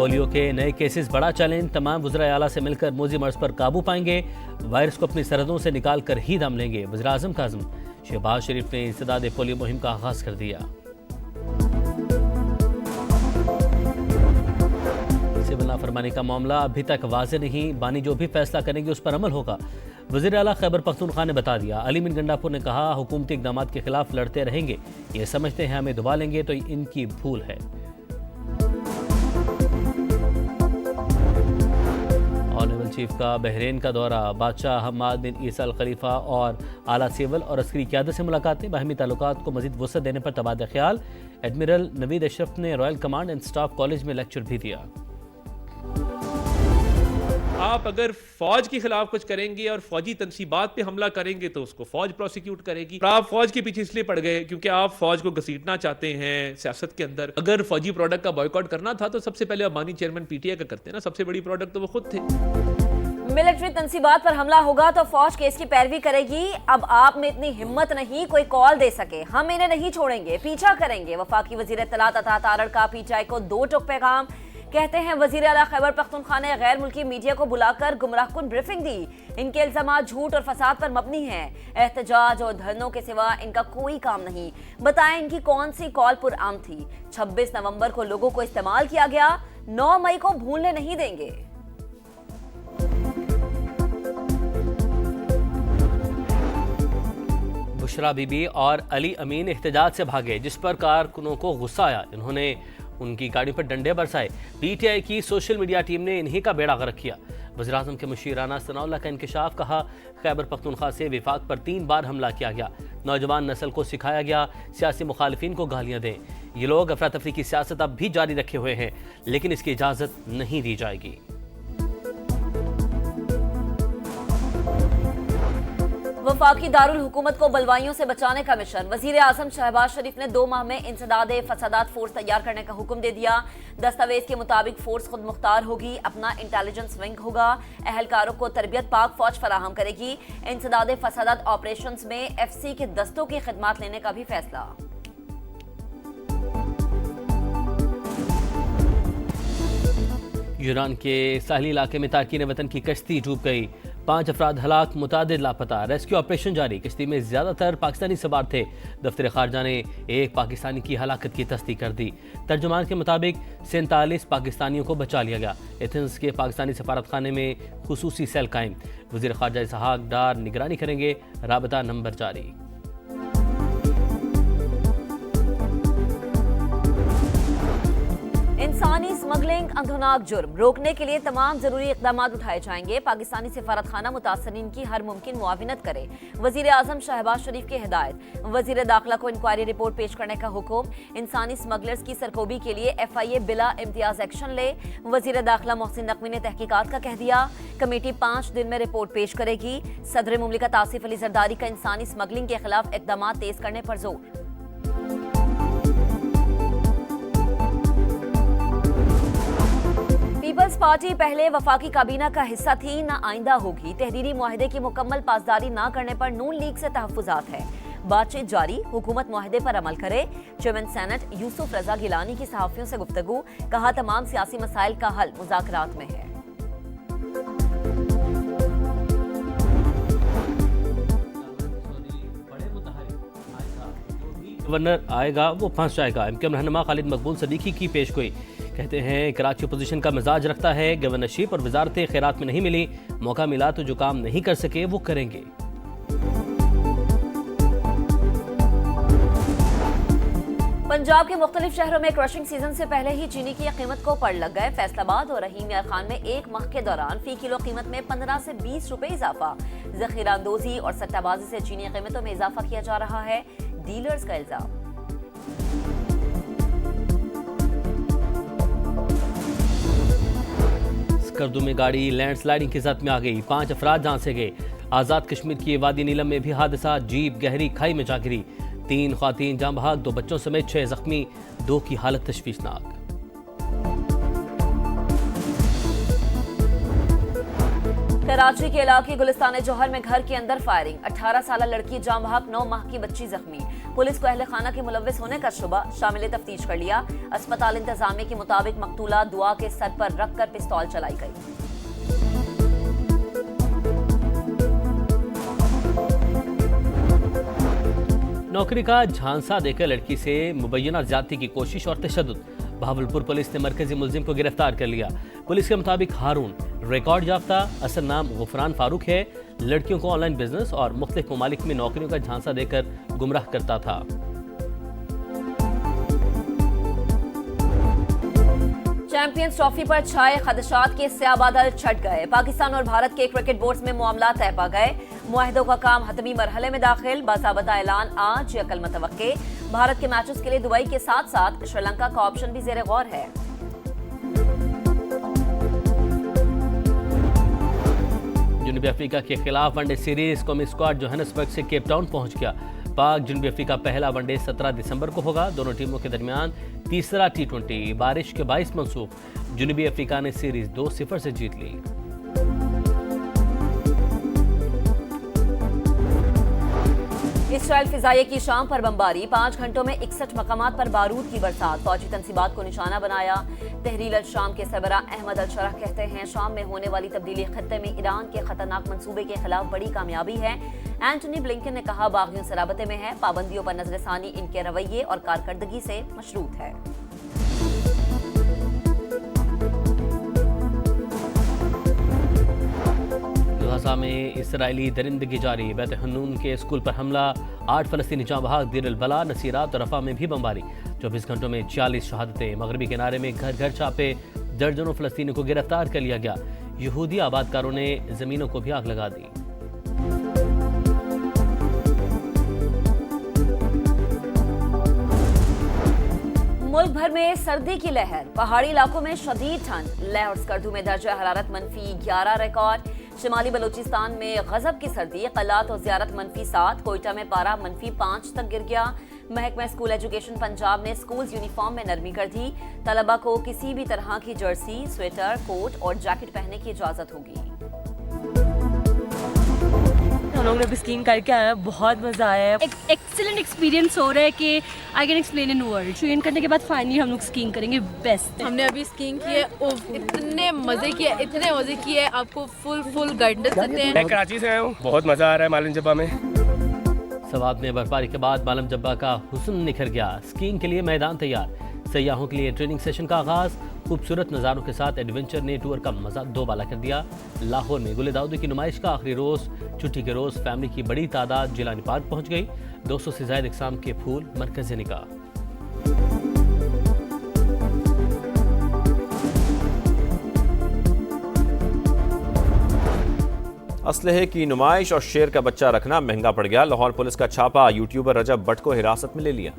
Polio के नए cases बड़ा चैलेंज, तमाम वज़राए आला से मिलकर मोजी मर्ज पर काबू पाएंगे, वायरस को अपनी सरहदों से निकाल कर ही दम लेंगे। वज़ीर आज़म का आज़म। शहबाज शरीफ ने इंसदाद पोलियो मुहिम का आगाज़ कर दिया। सिविल नाफरमानी का मामला अभी तक वाज़ेह नहीं, बानी जो भी फैसला करेंगे उस पर अमल होगा। वज़ीर आला खैबर पख्तूनख्वा ने बता दिया। अली मिन गंडापुर ने कहा, हुकूमती इक़दामात के खिलाफ लड़ते रहेंगे, ये समझते हैं हमें दबा लेंगे तो इनकी भूल है। ऑनरेबल चीफ का बहरीन का दौरा, बादशाह हम्माद बिन ईसा अल खलीफा और आला सिविल और अस्करी क़यादत से मुलाकातें, बाहमी ताल्लुकात को मज़ीद वसअत देने पर तबादला ख्याल। एडमिरल नवीद अशरफ ने royal command and staff college में लेक्चर भी दिया। आप अगर फौज के खिलाफ कुछ करेंगे और फौजी तनसीबात पे हमला करेंगे तो उसको फौज प्रोसिक्यूट करेगी। आप फौज के पीछे इसलिए पड़ गए क्योंकि आप फौज को घसीटना चाहते हैं सियासत के अंदर। अगर फौजी प्रोडक्ट का बॉयकॉट करना था तो सबसे पहले अबानी चेयरमैन पीटीआई का करते ना, सबसे बड़ी प्रोडक्ट तो वो खुद थे। मिलिट्री तनसीबात पर हमला होगा तो फौज केस की पैरवी करेगी। अब आप में इतनी हिम्मत नहीं कोई कॉल दे सके, हम इन्हें नहीं छोड़ेंगे, पीछा करेंगे। वफाकी वजीर इत्तलात अता तारड़ का पीटीआई को 2 टुक पैगाम। कहते हैं वजीर आला खैबर पख्तूनख्वा ने गैर मुल्की मीडिया को बुलाकर गुमराहकुन ब्रीफिंग दी। इनके इल्जामात झूठ और फसाद पर मबनी हैं। एहतजाज और धरनों के सिवा इनका कोई काम नहीं। बताएं इनकी कौन सी कॉल पुरआम थी। 26 नवंबर को लोगों को इस्तेमाल किया गया, 9 मई को भूलने नहीं देंगे। बुशरा बीबी और अली अमीन एहतजाज से भागे, जिस पर कारकुनों को गुस्सा आया। इन्होंने उनकी गाड़ी पर डंडे बरसाए। पीटीआई की सोशल मीडिया टीम ने इन्हीं का बेड़ा गर्क किया। वज़ीर आज़म के मुशीर राना सनाउल्लाह का इंकशाफ, कहा खैबर पख्तूनख्वा से विफाक पर 3 बार हमला किया गया। नौजवान नस्ल को सिखाया गया सियासी मुखालिफिन को गालियां दें। ये लोग अफरा तफरी की सियासत अब भी जारी रखे हुए हैं, लेकिन इसकी इजाज़त नहीं दी जाएगी। वफाकी दारुल हुकूमत को बलवाइयों से बचाने का मिशन। वजीर आजम शहबाज शरीफ ने 2 माह में इंसदाद फसादात फोर्स तैयार करने का हुक्म दे दिया। दस्तावेज के मुताबिक फोर्स खुद मुख्तार होगी, अपना इंटेलिजेंस विंग होगा, अहलकारों को तरबियत पाक फौज फराहम करेगी। इंसदाद फसादात ऑपरेशंस में FC के दस्तों की खिदमत लेने का भी फैसला। ईरान के साहली इलाके में तारकीन वतन की कश्ती डूब गई, 5 अफराद हलाक, मुतादिद लापता। रेस्क्यू ऑपरेशन जारी। कश्ती में ज्यादातर पाकिस्तानी सवार थे। दफ्तर खारजा ने एक पाकिस्तानी की हलाकत की तस्दीक कर दी। तर्जुमान के मुताबिक 47 पाकिस्तानियों को बचा लिया गया। एथेंस के पाकिस्तानी सफारत खाने में खुसूसी सेल कायम। वज़ीर खारजा इसहाक डार निगरानी करेंगे। राबता नंबर जारी। इंसानी स्मगलिंग अंधनाक जुर्म, रोकने के लिए तमाम जरूरी इकदाम उठाए जाएंगे। पाकिस्तानी सफारत खाना मुतासरीन की हर मुमकिन मुआविनत करे। वजीर आजम शहबाज शरीफ की हिदायत। वजीर दाखिला को इंक्वायरी रिपोर्ट पेश करने का हुक्म। इंसानी स्मगलर्स की सरकोबी के लिए FIA बिला इम्तियाज एक्शन ले। वजीर दाखिला मोहसिन नकवी ने तहकीकात का कह दिया। कमेटी 5 दिन में रिपोर्ट पेश करेगी। सदर मुमलिकत आसिफ अली जरदारी का इंसानी स्मगलिंग के खिलाफ इकदाम तेज करने पर जोर। पीपल्स पार्टी पहले वफाकी काबीना का हिस्सा थी, ना आइंदा होगी। तहरीरी मुआहदे की मुकम्मल पासदारी ना करने पर नून लीग से तहफ्फुज़ात है। बातचीत जारी, हुकूमत मुआहदे पर अमल करे। चेयरमैन सेनेट यूसुफ रजा गिलानी की सहाफ़ियों से गुफ्तगू, कहा तमाम सियासी मसाइल का हल मुज़ाकरात में है। गवर्नर आएगा वो फंस जाएगा। MKM रहनुमा खालिद मकबूल सदीकी की पेशगोई। कहते हैं कराची अपोजिशन का मिजाज रखता है, गवर्नरशिप और वजारत खैरात में नहीं मिली, मौका मिला तो जो काम नहीं कर सके वो करेंगे। पंजाब के मुख्तलिफ शहरों में क्रशिंग सीजन से पहले ही चीनी की कीमत को पड़ लग गए। फैसलाबाद और रहीम यार खान में 1 माह के दौरान फी किलो कीमत में 15 से 20 रुपए इजाफा। जखीरा अंदोजी और सट्टाबाजी से चीनी कीमतों में इजाफा किया जा रहा है, डीलर्स का इल्जाम। स्कर्दू में गाड़ी लैंडस्लाइडिंग की जद में आ गई, 5 अफराद झांसे गए। आजाद कश्मीर की वादी नीलम में भी हादसा, जीप गहरी खाई में जा गिरी। 3 ख्वातीन जाँ बहक, 2 बच्चों समेत 6 जख्मी, 2 की हालत तशवीशनाक। कराची के इलाके गुलिस्तान जौहर में घर के अंदर फायरिंग, 18 साल लड़की जाम बहक, 9 माह की बच्ची जख्मी। पुलिस को अहले खाना के मुलव्विस होने का शुबा, शामिल तफ्तीश कर लिया। अस्पताल इंतजामिया के मुताबिक मकतूला दुआ के सर पर रखकर पिस्तौल चलाई गई। नौकरी का झांसा देकर लड़की से मुबैना ज्यादती की कोशिश और तशद्दुद। बहावलपुर पुलिस ने मरकजी मुलजिम को गिरफ्तार कर लिया। पुलिस के मुताबिक हारून रिकॉर्ड याफ्ता, असल नाम गुफरान फारूक है। लड़कियों को ऑनलाइन बिजनेस और मुख्तलिफ ममालिक में नौकरियों का झांसा देकर गुमराह करता था। चैंपियंस ट्रॉफी पर छाए खदशात के स्याह बादल छट गए। पाकिस्तान और भारत के क्रिकेट बोर्ड्स में मामला तय पा गए। मुआहदों का काम हतमी मरहले में दाखिल, बाज़ाबता ऐलान आज या कल मुतवक्के। भारत के मैचेस के लिए दुबई के साथ साथ श्रीलंका का ऑप्शन भी ज़ेरे गौर है। जनूबी अफ्रीका के खिलाफ वनडे सीरीज कौमी स्क्वाड जोहानिसबर्ग से केप टाउन पहुंच गया। पाक जनूबी अफ्रीका पहला वनडे 17 दिसंबर को होगा। दोनों टीमों के दरमियान तीसरा T20 बारिश के बाइस मंसूख। जनूबी अफ्रीका ने सीरीज 2-0 से जीत ली। इसराइल फिजाइये की शाम पर बमबारी, 5 घंटों में 61 मकामात पर बारूद की बरसात। फौजी तंसीबात को निशाना बनाया। तहरीर अल शाम के सरबरा अहमद अल शरह कहते हैं शाम में होने वाली तब्दीली खत्ते में ईरान के खतरनाक मंसूबे के खिलाफ बड़ी कामयाबी है। एंटनी ब्लिंकन ने कहा बागियों से राबते में है, पाबंदियों पर नजरसानी इनके रवैये और कारकर्दगी से मशरूत है। गाजा में इसराइली दरिंदगी जारी, बैत हन्नून के स्कूल पर हमला, 8 फलस्तीनी जाँ बहक, दीर अल बला, नसीरात और रफा में भी बमबारी। 24 घंटों में 40 शहादतें। मगरबी किनारे में घर घर छापे, दर्जनों फलस्तीनी को गिरफ्तार कर लिया गया। यहूदी आबादकारों ने जमीनों को भी आग लगा दी। मुल्क भर में सर्दी की लहर, पहाड़ी इलाकों में शदीद ठंड। लाहौर स्कर्दू में दर्जा हरारत -11 रिकॉर्ड। शिमाली बलूचिस्तान में गजब की सर्दी, कलात और ज़ियारत -7। कोयटा में पारा -5 तक गिर गया। महकमा स्कूल एजुकेशन पंजाब ने स्कूल यूनिफॉर्म में नरमी कर दी। तलबा को किसी भी तरह की जर्सी, स्वेटर, कोट और जैकेट पहनने की इजाजत होगी। हम लोग ने भी स्कीइंग करके आए हैं, बहुत मज़ा आया है। एक एक्सीलेंट एक्सपीरियंस हो रहा है कि I can explain in word. Train करने के बाद फाइनली हम लोग स्कीइंग करेंगे, बेस्ट। हमने अभी स्कीइंग की है, इतने मज़े किए, आपको फुल गाइडेंस देते हैं। मैं कराची से आया हूँ, बहुत मज़ा आ रहा है मालम जब्बा में। सवात में बर्फबारी के बाद मालम जब्बा का हुस्न निखर गया। स्कीइंग के लिए मैदान तैयार, सयाहों के लिए ट्रेनिंग सेशन का आगाज। खूबसूरत नज़ारों के साथ एडवेंचर ने टूर का मजा दोबाला कर दिया। लाहौर में गुले दाऊदी की नुमाइश का आखिरी रोज़, छुट्टी के रोज़ फैमिली की बड़ी तादाद जिलानी पार्क पहुंच गई। 200 से ज़ायद इकसाम के फूल, मरकज़ निकाह। असलहे की नुमाइश और शेर का बच्चा रखना महंगा पड़ गया। लाहौर पुलिस का छापा, यूट्यूबर रजब भट्ट को हिरासत में ले लिया।